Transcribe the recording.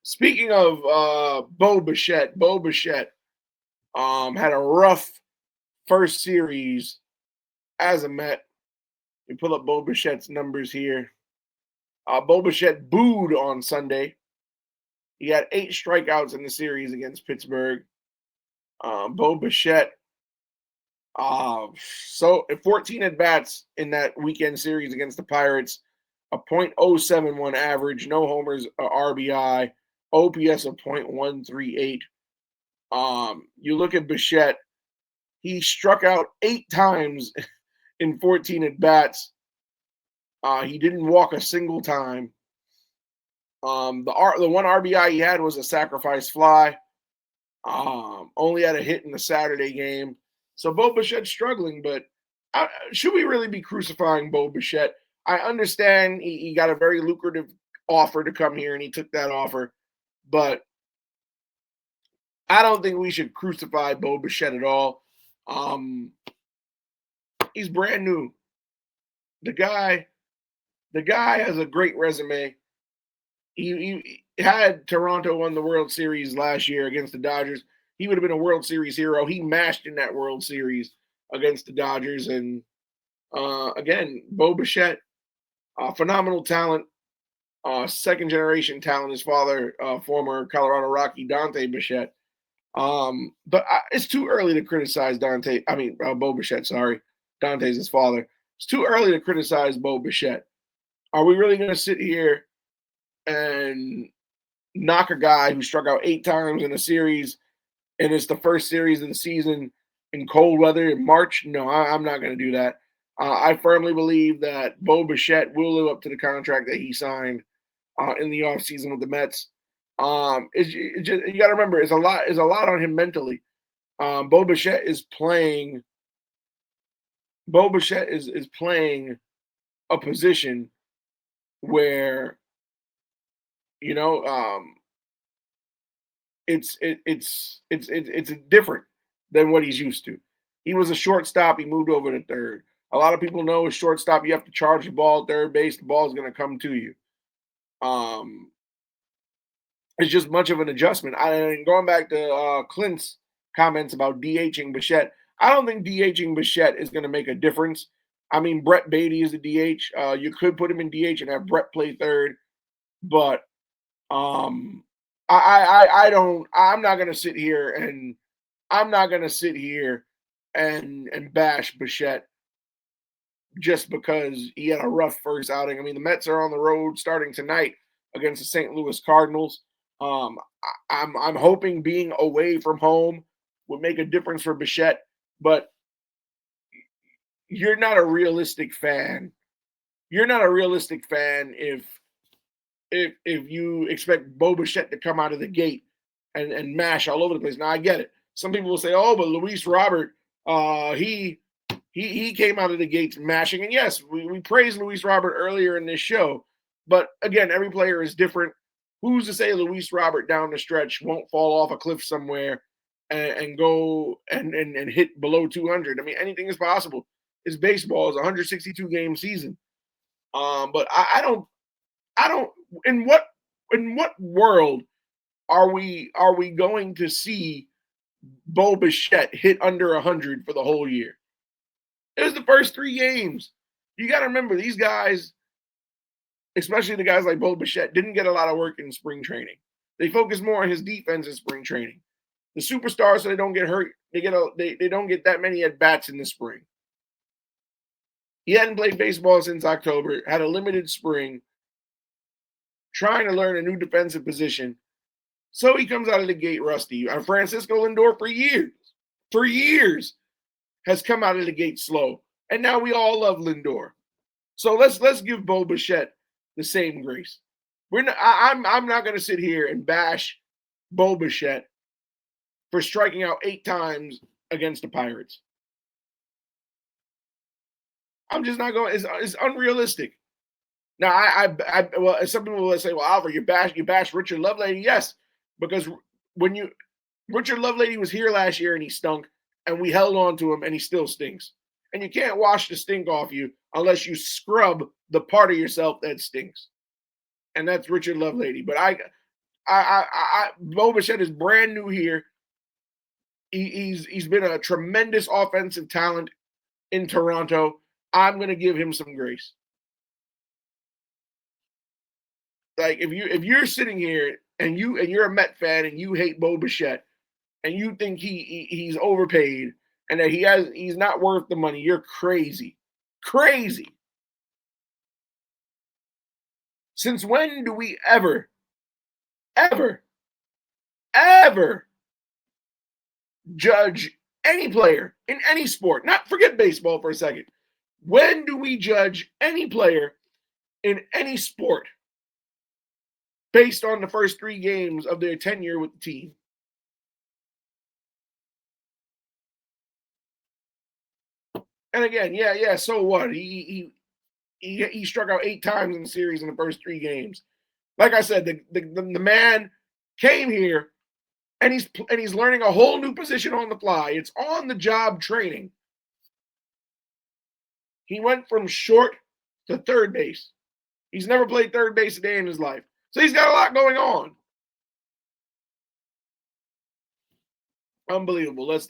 Speaking of Bo Bichette had a rough first series as a Met. You pull up Bo Bichette's numbers here. Bo Bichette booed on Sunday. He had 8 strikeouts in the series against Pittsburgh. Bo Bichette, so 14 at bats in that weekend series against the Pirates, a .071 average, no homers, RBI, OPS of .138. You look at Bichette, he struck out 8 times in 14 at bats. He didn't walk a single time. The one RBI he had was a sacrifice fly. Only had a hit in the Saturday game. So Bo Bichette's struggling, but should we really be crucifying Bo Bichette? I understand he got a very lucrative offer to come here, and he took that offer, but I don't think we should crucify Bo Bichette at all. He's brand new. The guy has a great resume. He had Toronto won the World Series last year against the Dodgers. He would have been a World Series hero. He mashed in that World Series against the Dodgers. And again, Bo Bichette, phenomenal talent, second generation talent. His father, former Colorado Rocky Dante Bichette. But it's too early to criticize Bo Bichette. Sorry, Dante's his father. It's too early to criticize Bo Bichette. Are we really going to sit here and knock a guy who struck out 8 times in a series, and it's the first series of the season in cold weather in March? No, I'm not going to do that. I firmly believe that Bo Bichette will live up to the contract that he signed in the offseason with the Mets. It's just, you got to remember, it's a lot on him mentally. Bo Bichette is playing. Bo Bichette is playing a position where, you know, it's different than what he's used to. He was a shortstop. He moved over to third. A lot of people know as shortstop, you have to charge the ball at third base. The ball is going to come to you. It's just much of an adjustment. Going back to Clint's comments about DHing Bichette, I don't think DHing Bichette is going to make a difference. I mean, Brett Beatty is a DH. You could put him in DH and have Brett play third, but I'm not gonna sit here and bash Bichette just because he had a rough first outing. I mean, the Mets are on the road starting tonight against the St. Louis Cardinals. I'm hoping being away from home would make a difference for Bichette, but you're not a realistic fan. You're not a realistic fan if you expect Bo Bichette to come out of the gate and mash all over the place. Now I get it. Some people will say, "Oh, but Luis Robert, he came out of the gates mashing." And yes, we praised Luis Robert earlier in this show, but again, every player is different. Who's to say Luis Robert down the stretch won't fall off a cliff somewhere and go and hit below 200? I mean, anything is possible. It's baseball. It's a 162 game season. But I don't. In what world are we going to see Bo Bichette hit under 100 for the whole year? It was the first 3 games. You got to remember, these guys, especially the guys like Bo Bichette, didn't get a lot of work in spring training. They focus more on his defense in spring training. The superstars, so they don't get hurt, they don't get that many at bats in the spring. He hadn't played baseball since October, had a limited spring, trying to learn a new defensive position. So he comes out of the gate rusty. Francisco Lindor for years, has come out of the gate slow. And now we all love Lindor. So let's give Bo Bichette the same grace. I'm not going to sit here and bash Bo Bichette for striking out 8 times against the Pirates. I'm just not going. It's unrealistic. Now, well, some people will say, "Well, Alfred, you bash Richard Lovelady." Yes, because when Richard Lovelady was here last year and he stunk, and we held on to him, and he still stinks. And you can't wash the stink off you unless you scrub the part of yourself that stinks, and that's Richard Lovelady. But Bo Bichette is brand new here. He's been a tremendous offensive talent in Toronto. I'm going to give him some grace. Like if you're sitting here and you're a Met fan and you hate Bo Bichette and you think he's overpaid and that he's not worth the money, you're crazy. Crazy. Since when do we ever, ever, ever judge any player in any sport? Not forget baseball for a second. When do we judge any player in any sport based on the first 3 games of their tenure with the team? And again, yeah, so what? He struck out 8 times in the series in the first 3 games. Like I said, the man came here and he's learning a whole new position on the fly. It's on the job training. He went from short to third base. He's never played third base a day in his life. So he's got a lot going on. Unbelievable. Let's